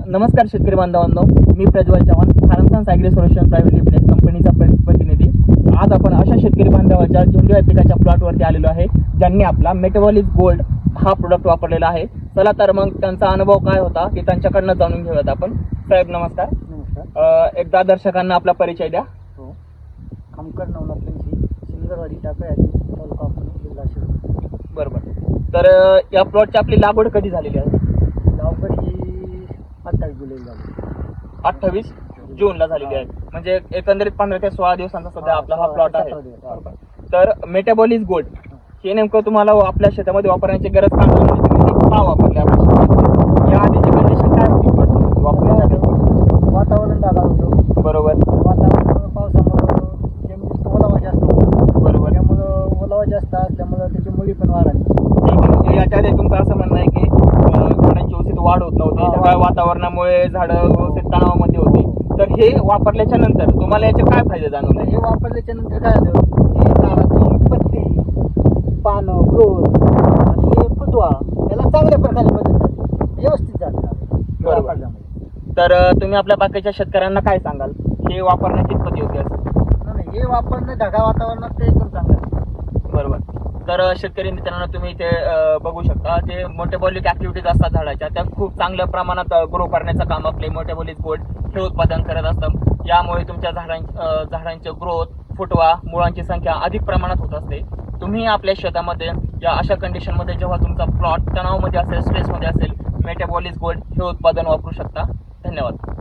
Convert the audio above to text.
नमस्कार शेतकरी बांधवांनो, मी Prajwal Chavan, Farmscience agri solution private limited कंपनीचा प्रतिनिधी। आज आपण अशा शेतकरी बांधवाच्या झेंडू या पिकाच्या प्लॉटवरती आलेलो आहे ज्यांनी आपला मेटाबॉलिक गोल्ड हा प्रोडक्ट वापरलेला आहे। चला तर मग त्यांचा अनुभव काय होता ते त्यांच्याकडनं जाणून घेऊयात आपण। साहेब नमस्कार। नमस्कार। एकदा दर्शकांना आपला परिचय द्या। हो, खामकर नवनाथांची सिंगरवाडी टाकळी तालुका अकोला जिल्हा शिरूर। बरोबर। तर या प्लॉटची आपली लागवड कधी झालेली आहे? लागवड ही 28 जुलै झाली। 28 जूनला झालेली आहे, म्हणजे एकंदरीत 15 ते 16 दिवसांचा सध्या आपला हा प्लॉट आहे। तर मेटाबॉलिक गोल्ड हे नेमकं तुम्हाला आपल्या शेतामध्ये वापरण्याची गरज का लागली, तुम्ही ते का वापरले आपल्या शेतामध्ये? या आधीची कंडिशन काय होती वापरण्यासाठी? वातावरण ढगाळ होतं। बरोबर। वातावरण पावसामुळे जमिनीत ओलावा जास्त होता। बरोबर। त्यामुळं ओलावा जास्त असल्यामुळं त्याची मुळी पण वाढली। ठीक आहे, म्हणजे याच्या आधी तुमचं असं म्हणणं आहे की झाडांची व्यवस्थित वाढ होत नव्हती, ढगाळ वातावरणामुळे झाडं व्यवस्थित तणावामध्ये होती। तर हे वापरल्याच्या नंतर तुम्हाला याचे काय फायदे जाणवले? हे वापरल्याच्या नंतर काय झालं की झाडाची पत्ती, पानं, ग्रोथ आणि फुटवा याला चांगल्या प्रकारे मदत झाली, व्यवस्थित झालं। बरोबर। तर तुम्ही आपल्या बाकीच्या शेतकऱ्यांना काय सांगाल, हे वापरणं कितपत योग्य असेल? नाही, हे वापरणं ढगाळ वातावरणात ते एकदम चांगलं आहे। बरोबर। तर शेतकरी मित्रांनो, तुम्ही इथे बघू शकता जे मेटाबॉलिक ऍक्टिव्हिटीज असतात झाडाच्या, त्या खूप चांगल्या प्रमाणात ग्रो करण्याचं काम आपले मेटाबॉलिक गोल्ड हे उत्पादन करत असतं। यामुळे तुमच्या झाडांचे ग्रोथ, फुटवा, मुळांची संख्या अधिक प्रमाणात होत असते। तुम्ही आपल्या शेतामध्ये या अशा कंडिशनमध्ये जेव्हा तुमचा प्लॉट तणावामध्ये असेल, स्ट्रेसमध्ये असेल, मेटाबॉलिक गोल्ड हे उत्पादन वापरू शकता। धन्यवाद।